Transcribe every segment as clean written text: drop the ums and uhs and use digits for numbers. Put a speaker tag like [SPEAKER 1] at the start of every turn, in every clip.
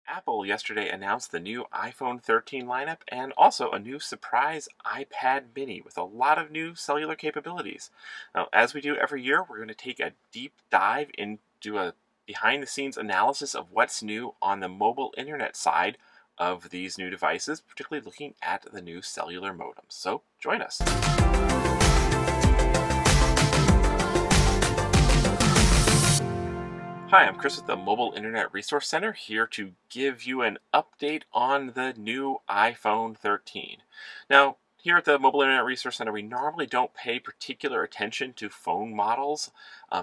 [SPEAKER 1] Apple yesterday announced the new iPhone 13 lineup and also a new surprise iPad mini with a lot of new cellular capabilities. Now, as we do every year, we're going to take a deep dive into a behind the scenes analysis of what's new on the mobile internet side of these new devices, particularly looking at the new cellular modems. So join us. Hi, I'm Chris with the Mobile Internet Resource Center, here to give you an update on the new iPhone 13. Now, here at the Mobile Internet Resource Center, we normally don't pay particular attention to phone models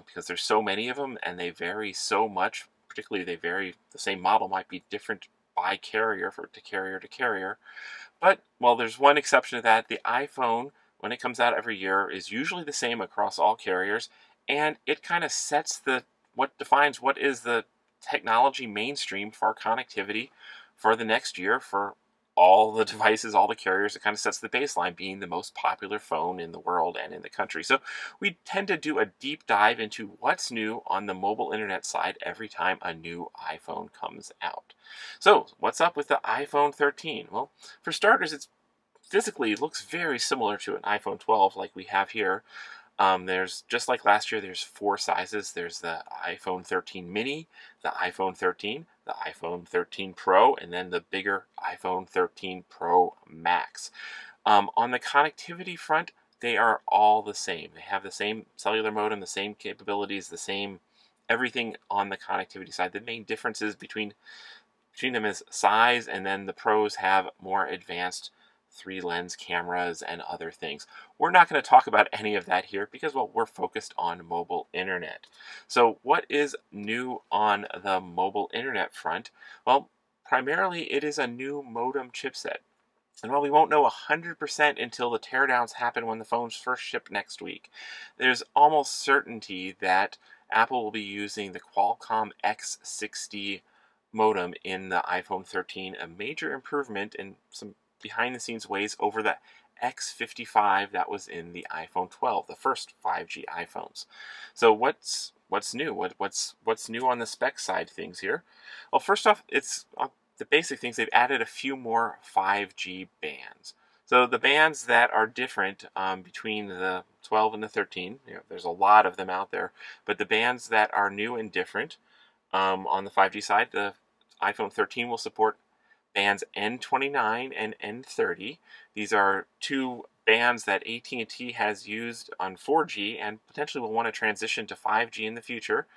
[SPEAKER 1] because there's so many of them and they vary so much. Particularly, the same model might be different by carrier to carrier to carrier. But, well, there's one exception to that. The iPhone, when it comes out every year, is usually the same across all carriers, and it kind of sets what defines what is the technology mainstream for connectivity for the next year for all the devices, all the carriers. It kind of sets the baseline, being the most popular phone in the world and in the country. So we tend to do a deep dive into what's new on the mobile internet side every time a new iPhone comes out. So what's up with the iPhone 13? Well, for starters, it looks very similar to an iPhone 12 like we have here. There's, just like last year, there's four sizes. There's the iPhone 13 mini, the iPhone 13, the iPhone 13 Pro, and then the bigger iPhone 13 Pro Max. On the connectivity front, they are all the same. They have the same cellular modem, the same capabilities, the same everything on the connectivity side. The main differences between them is size, and then the Pros have more advanced 3-lens cameras and other things. We're not going to talk about any of that here because, well, we're focused on mobile internet. So what is new on the mobile internet front? Well, primarily it is a new modem chipset. And while we won't know 100% until the teardowns happen when the phones first ship next week, there's almost certainty that Apple will be using the Qualcomm X60 modem in the iPhone 13, a major improvement in some behind-the-scenes ways over the X55 that was in the iPhone 12, the first 5G iPhones. So what's new? What's new on the spec side of things here? Well, first off, it's the basic things. They've added a few more 5G bands. So the bands that are different between the 12 and the 13, there's a lot of them out there, but the bands that are new and different on the 5G side, the iPhone 13 will support bands N29 and N30. These are two bands that AT&T has used on 4G and potentially will want to transition to 5G in the future.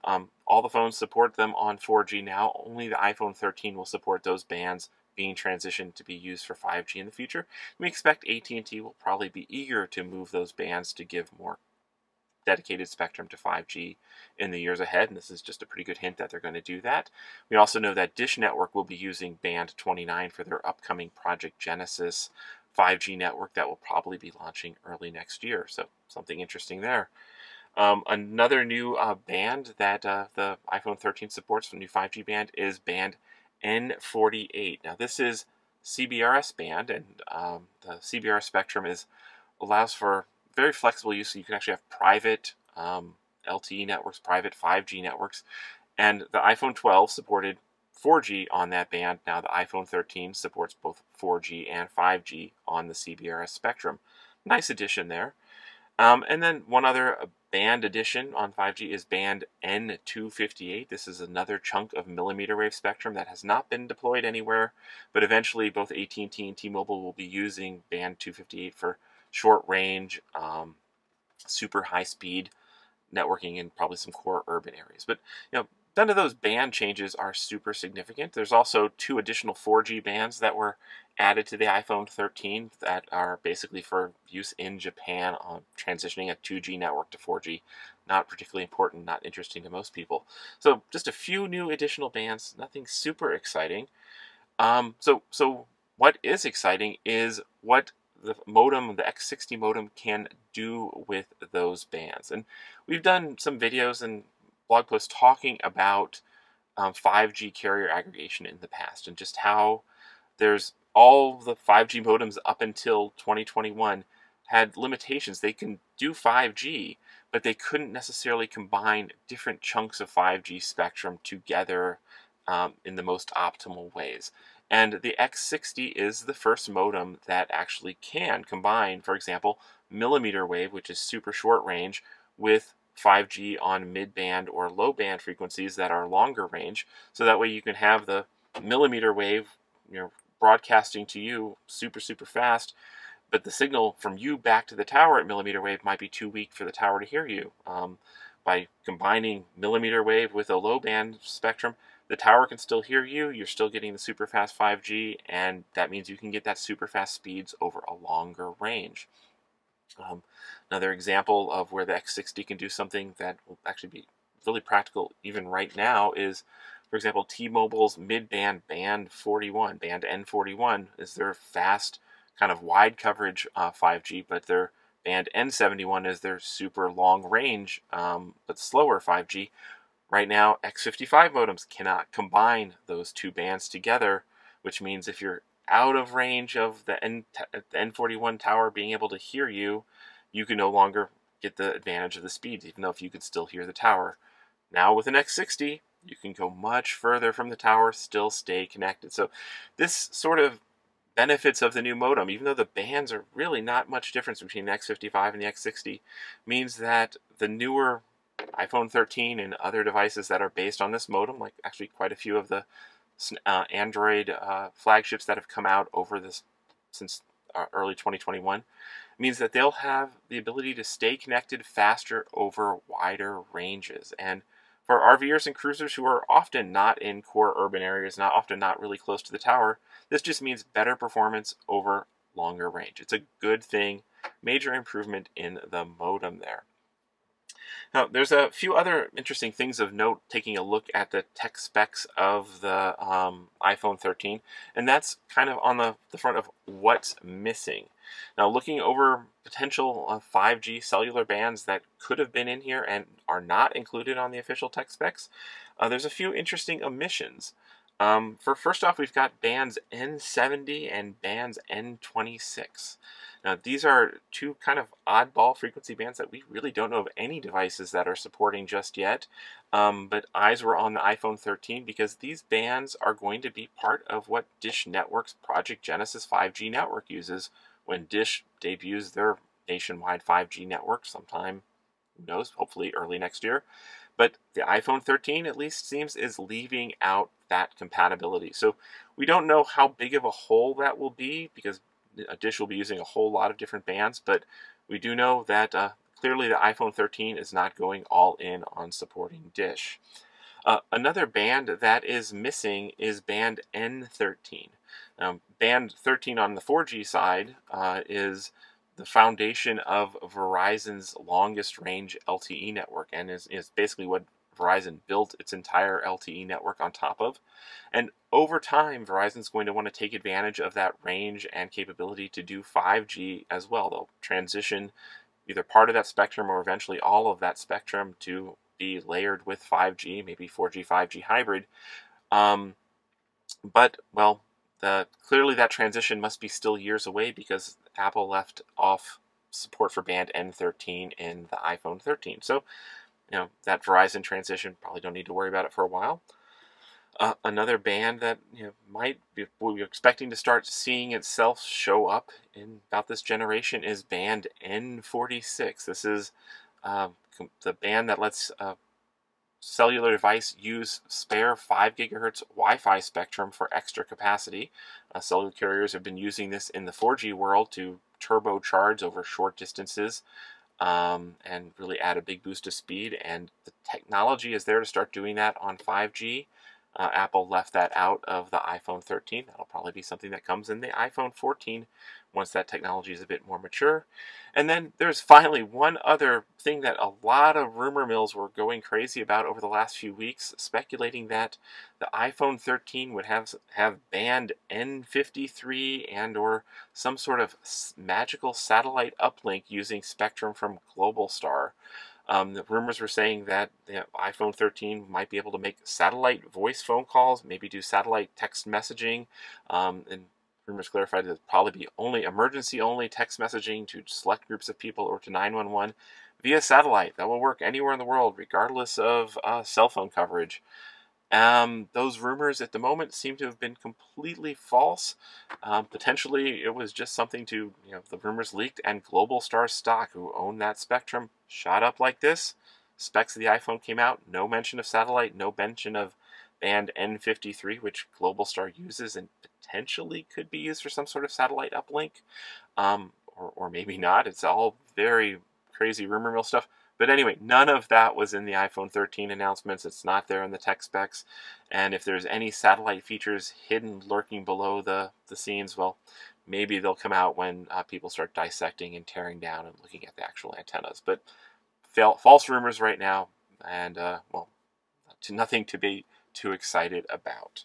[SPEAKER 1] All the phones support them on 4G now. Only the iPhone 13 will support those bands being transitioned to be used for 5G in the future. We expect AT&T will probably be eager to move those bands to give more dedicated spectrum to 5G in the years ahead, and this is just a pretty good hint that they're going to do that. We also know that Dish Network will be using band 29 for their upcoming Project Genesis 5G network that will probably be launching early next year, so something interesting there. Another new band that the iPhone 13 supports for the new 5G band is band N48. Now this is CBRS band, and the CBRS spectrum allows for very flexible use, so you can actually have private LTE networks, private 5G networks, and the iPhone 12 supported 4G on that band. Now the iPhone 13 supports both 4G and 5G on the CBRS spectrum. Nice addition there. And then one other band addition on 5G is band N258. This is another chunk of mmWave spectrum that has not been deployed anywhere, but eventually both AT&T and T-Mobile will be using band 258 for short range, super high speed networking in probably some core urban areas. But none of those band changes are super significant. There's also two additional 4G bands that were added to the iPhone 13 that are basically for use in Japan on transitioning a 2G network to 4G. Not particularly important, not interesting to most people. So just a few new additional bands, nothing super exciting. So what is exciting is what the X60 modem can do with those bands. And we've done some videos and blog posts talking about 5G carrier aggregation in the past and just how there's all the 5G modems up until 2021 had limitations. They can do 5G, but they couldn't necessarily combine different chunks of 5G spectrum together in the most optimal ways. And the X60 is the first modem that actually can combine, for example, millimeter wave, which is super short range, with 5G on mid-band or low-band frequencies that are longer range. So that way you can have the millimeter wave, broadcasting to you super, super fast, but the signal from you back to the tower at millimeter wave might be too weak for the tower to hear you. By combining millimeter wave with a low band spectrum, the tower can still hear you, you're still getting the super fast 5G, and that means you can get that super fast speeds over a longer range. Another example of where the X60 can do something that will actually be really practical even right now is, for example, T-Mobile's mid-band band 41, band N41 is their fast kind of wide coverage 5G, but their band N71 is their super long range but slower 5G. Right now, X55 modems cannot combine those two bands together, which means if you're out of range of the N41 tower being able to hear you, you can no longer get the advantage of the speeds, even though if you could still hear the tower. Now with an X60, you can go much further from the tower, still stay connected. So this sort of benefits of the new modem, even though the bands are really not much difference between the X55 and the X60, means that the newer iPhone 13 and other devices that are based on this modem, like actually quite a few of the Android flagships that have come out over this since early 2021, means that they'll have the ability to stay connected faster over wider ranges. And for RVers and cruisers who are often not in core urban areas, often not really close to the tower, this just means better performance over longer range. It's a good thing, major improvement in the modem there. Now, there's a few other interesting things of note taking a look at the tech specs of the iPhone 13, and that's kind of on the front of what's missing. Now, looking over potential 5G cellular bands that could have been in here and are not included on the official tech specs, there's a few interesting omissions. First off, we've got bands N70 and bands N26. Now, these are two kind of oddball frequency bands that we really don't know of any devices that are supporting just yet, but eyes were on the iPhone 13 because these bands are going to be part of what Dish Network's Project Genesis 5G network uses when Dish debuts their nationwide 5G network sometime, who knows, hopefully early next year. But the iPhone 13, at least seems, is leaving out that compatibility. So we don't know how big of a hole that will be because Dish will be using a whole lot of different bands, but we do know that clearly the iPhone 13 is not going all in on supporting Dish. Another band that is missing is band N13. Band 13 on the 4G side is the foundation of Verizon's longest range LTE network and is basically what Verizon built its entire LTE network on top of. And over time, Verizon's going to want to take advantage of that range and capability to do 5G as well. They'll transition either part of that spectrum or eventually all of that spectrum to be layered with 5G, maybe 4G, 5G hybrid. But, well, clearly that transition must be still years away because Apple left off support for band N13 in the iPhone 13. So, that Verizon transition, probably don't need to worry about it for a while. Another band that we're expecting to start seeing itself show up in about this generation is band N46. This is the band that lets cellular device use spare 5 gigahertz Wi-Fi spectrum for extra capacity. Cellular carriers have been using this in the 4G world to turbocharge over short distances and really add a big boost of speed, and the technology is there to start doing that on 5G. Apple left that out of the iPhone 13. That'll probably be something that comes in the iPhone 14 once that technology is a bit more mature. And then there's finally one other thing that a lot of rumor mills were going crazy about over the last few weeks, speculating that the iPhone 13 would have band N53 and or some sort of magical satellite uplink using spectrum from Globalstar. The rumors were saying that the iPhone 13 might be able to make satellite voice phone calls, maybe do satellite text messaging, and rumors clarified that it'd probably be only emergency-only text messaging to select groups of people or to 911 via satellite. That will work anywhere in the world, regardless of cell phone coverage. Those rumors at the moment seem to have been completely false. Potentially, it was just something to, the rumors leaked, and Global Star stock, who owned that spectrum, shot up like this. Specs of the iPhone came out, no mention of satellite, no mention of band N53, which Global Star uses and potentially could be used for some sort of satellite uplink, or maybe not. It's all very crazy rumor mill stuff. But anyway, none of that was in the iPhone 13 announcements. It's not there in the tech specs. And if there's any satellite features hidden, lurking below the scenes, well, maybe they'll come out when people start dissecting and tearing down and looking at the actual antennas. But false rumors right now, and, nothing to be too excited about.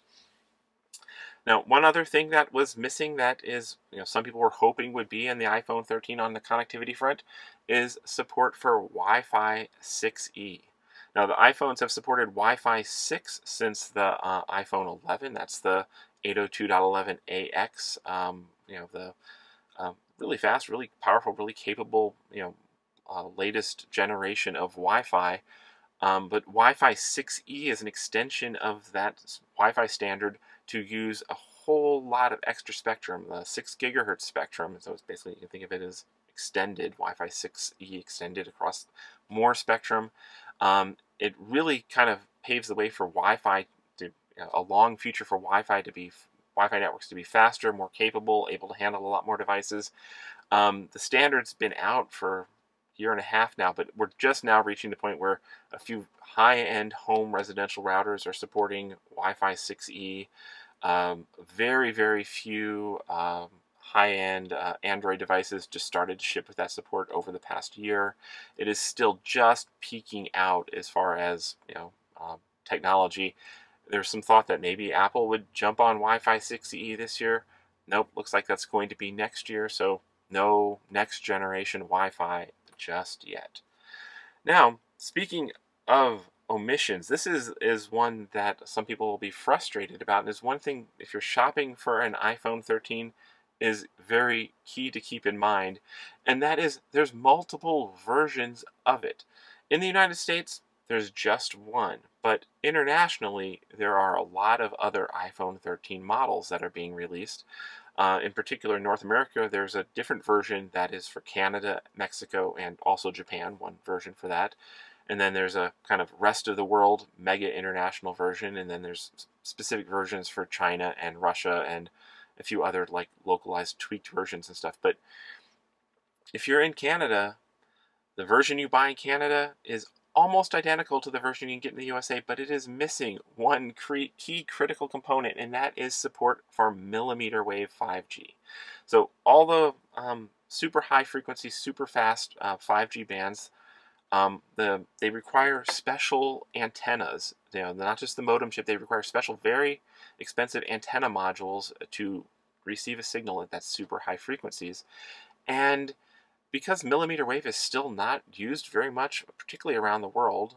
[SPEAKER 1] Now, one other thing that was missing that is, some people were hoping would be in the iPhone 13 on the connectivity front is support for Wi-Fi 6E. Now, the iPhones have supported Wi-Fi 6 since the iPhone 11. That's the 802.11ax. The really fast, really powerful, really capable, latest generation of Wi-Fi. But Wi-Fi 6E is an extension of that Wi-Fi standard to use a whole lot of extra spectrum, the 6 gigahertz spectrum. So it's basically, you can think of it as extended, Wi-Fi 6E extended across more spectrum. It really kind of paves the way for Wi-Fi to, a long future for Wi-Fi networks to be faster, more capable, able to handle a lot more devices. The standard's been out for year and a half now, but we're just now reaching the point where a few high-end home residential routers are supporting Wi-Fi 6E. Very, very few high-end Android devices just started to ship with that support over the past year. It is still just peaking out as far as technology. There's some thought that maybe Apple would jump on Wi-Fi 6E this year. Nope, looks like that's going to be next year, so no next generation Wi-Fi just yet. Now, speaking of omissions, this is one that some people will be frustrated about, and is one thing, if you're shopping for an iPhone 13, is very key to keep in mind, and that is there's multiple versions of it. In the United States, there's just one, but internationally, there are a lot of other iPhone 13 models that are being released. In particular, in North America, there's a different version that is for Canada, Mexico, and also Japan, one version for that. And then there's a kind of rest of the world mega international version, and then there's specific versions for China and Russia and a few other like localized tweaked versions and stuff. But if you're in Canada, the version you buy in Canada is almost identical to the version you can get in the USA, but it is missing one key critical component, and that is support for mmWave 5G. So all the super high frequency, super fast 5G bands, they require special antennas. Not just the modem chip, they require special, very expensive antenna modules to receive a signal at that super high frequencies. And because mmWave is still not used very much, particularly around the world,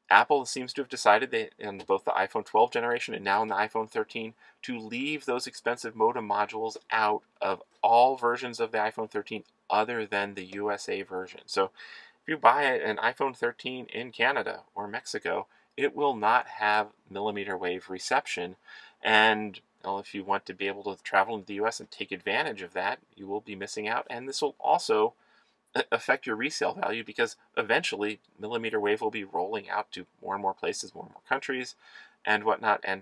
[SPEAKER 1] Apple seems to have decided that in both the iPhone 12 generation and now in the iPhone 13 to leave those expensive modem modules out of all versions of the iPhone 13 other than the USA version. So if you buy an iPhone 13 in Canada or Mexico, it will not have mmWave reception. And if you want to be able to travel into the US and take advantage of that, you will be missing out. And this will also affect your resale value, because eventually mmWave will be rolling out to more and more places, more and more countries, and whatnot. And,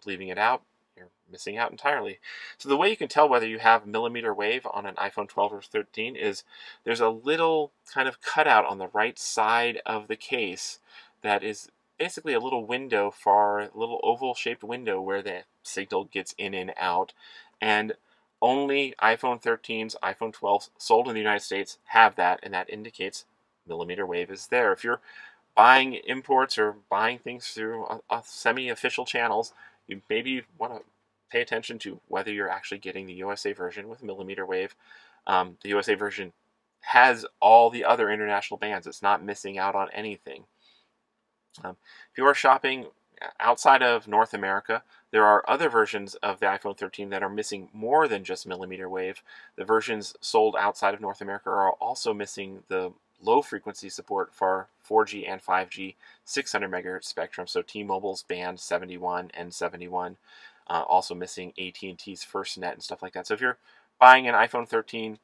[SPEAKER 1] leaving it out, you're missing out entirely. So the way you can tell whether you have mmWave on an iPhone 12 or 13 is there's a little kind of cutout on the right side of the case that is basically a little window, for a little oval-shaped window where the signal gets in and out. And only iPhone 13s, iPhone 12s sold in the United States have that, and that indicates mmWave is there. If you're buying imports or buying things through a semi-official channels, you maybe want to pay attention to whether you're actually getting the USA version with mmWave. The USA version has all the other international bands. It's not missing out on anything. If you are shopping outside of North America, there are other versions of the iPhone 13 that are missing more than just mmWave. The versions sold outside of North America are also missing the low frequency support for 4G and 5G 600 megahertz spectrum. So T-Mobile's band 71 and 71, also missing AT&T's FirstNet and stuff like that. So if you're buying an iPhone 13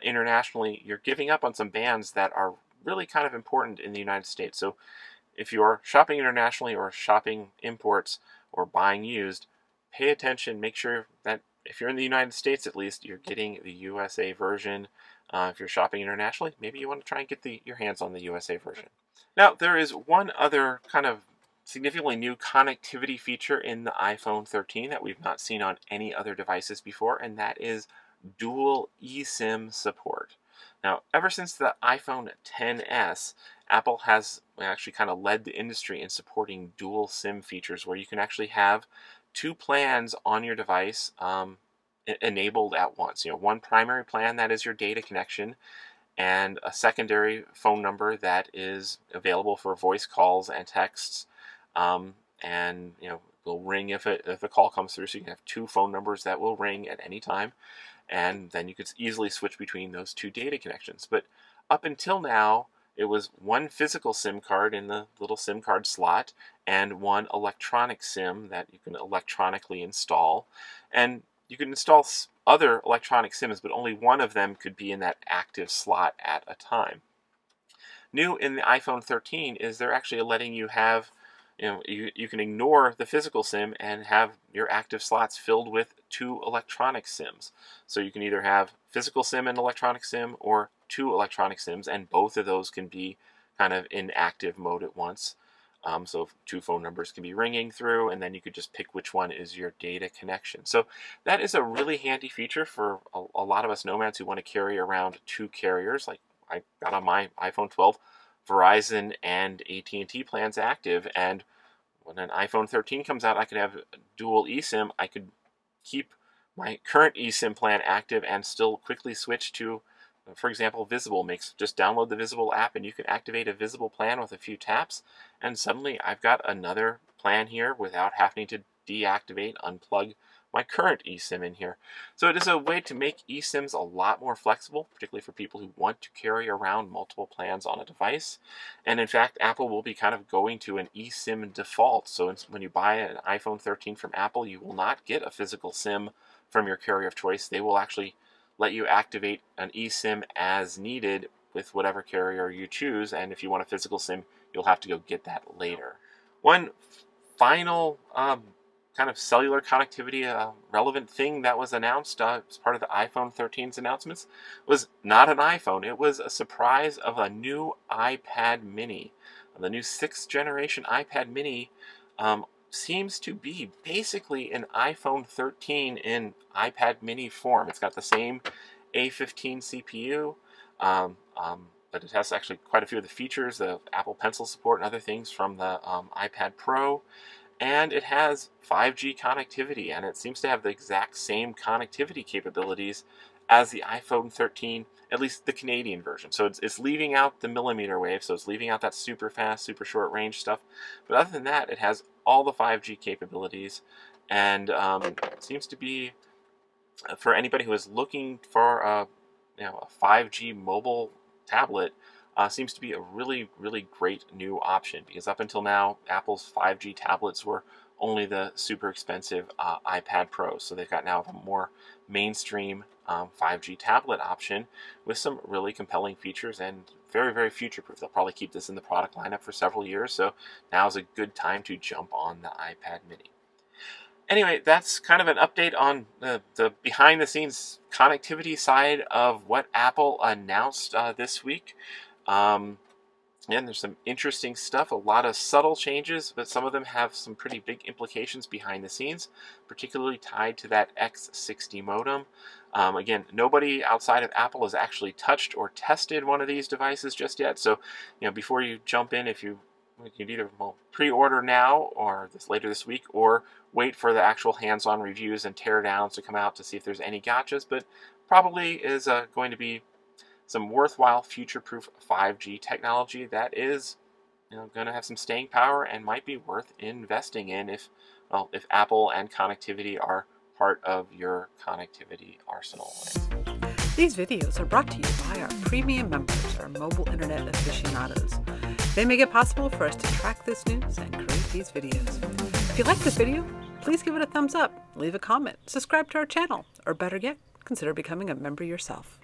[SPEAKER 1] internationally, you're giving up on some bands that are really kind of important in the United States. So if you're shopping internationally or shopping imports or buying used, pay attention. Make sure that if you're in the United States, at least, you're getting the USA version. If you're shopping internationally, maybe you want to try and get your hands on the USA version. Now, there is one other kind of significantly new connectivity feature in the iPhone 13 that we've not seen on any other devices before, and that is dual eSIM support. Now, ever since the iPhone XS, Apple has actually kind of led the industry in supporting dual SIM features, where you can actually have two plans on your device enabled at once. One primary plan that is your data connection, and a secondary phone number that is available for voice calls and texts, and will ring if a call comes through. So you can have two phone numbers that will ring at any time, and then you could easily switch between those two data connections. But up until now, it was one physical SIM card in the little SIM card slot and one electronic SIM that you can electronically install. And you can install other electronic SIMs, but only one of them could be in that active slot at a time. New in the iPhone 13 is they're actually letting you have, you can ignore the physical SIM and have your active slots filled with two electronic SIMs. So you can either have physical SIM and electronic SIM, or two electronic SIMs, and both of those can be kind of in active mode at once. So two phone numbers can be ringing through, and then you could just pick which one is your data connection. So that is a really handy feature for a lot of us nomads who want to carry around two carriers. Like I got on my iPhone 12 Verizon and AT&T plans active, and when an iPhone 13 comes out, I could have dual eSIM. I could keep my current eSIM plan active and still quickly switch to, for example, Visible. Just download the Visible app and you can activate a Visible plan with a few taps, and suddenly I've got another plan here without having to deactivate, unplug my current eSIM in here. So it is a way to make eSIMs a lot more flexible, particularly for people who want to carry around multiple plans on a device. And in fact, Apple will be kind of going to an eSIM default. So when you buy an iPhone 13 from Apple, you will not get a physical SIM from your carrier of choice. They will actually let you activate an eSIM as needed with whatever carrier you choose, and if you want a physical SIM, you'll have to go get that later. One final kind of cellular connectivity relevant thing that was announced as part of the iPhone 13's announcements was not an iPhone. It was a surprise of a new iPad mini. The new 6th generation iPad mini seems to be basically an iPhone 13 in iPad mini form. It's got the same A15 CPU, but it has actually quite a few of the features, the Apple Pencil support and other things from the iPad Pro. And it has 5G connectivity, and it seems to have the exact same connectivity capabilities as the iPhone 13, at least the Canadian version. So it's leaving out the mmWave, so it's leaving out that super fast, super short range stuff. But other than that, it has all the 5G capabilities, and it seems to be, for anybody who is looking for a 5G mobile tablet, seems to be a really, really great new option, because up until now, Apple's 5G tablets were only the super expensive iPad Pro. So they've got now a more mainstream 5G tablet option with some really compelling features and very, very future-proof. They'll probably keep this in the product lineup for several years, so now's a good time to jump on the iPad mini. Anyway, that's kind of an update on the behind-the-scenes connectivity side of what Apple announced this week. And there's some interesting stuff, a lot of subtle changes, but some of them have some pretty big implications behind the scenes, particularly tied to that X60 modem. Again, nobody outside of Apple has actually touched or tested one of these devices just yet. So, before you jump in, you can either pre-order now or later this week, or wait for the actual hands-on reviews and teardowns to come out to see if there's any gotchas. But probably is going to be some worthwhile future-proof 5G technology that is going to have some staying power and might be worth investing in if Apple and connectivity are part of your connectivity arsenal.
[SPEAKER 2] These videos are brought to you by our premium members, our mobile internet aficionados. They make it possible for us to track this news and create these videos. If you like this video, please give it a thumbs up, leave a comment, subscribe to our channel, or better yet, consider becoming a member yourself.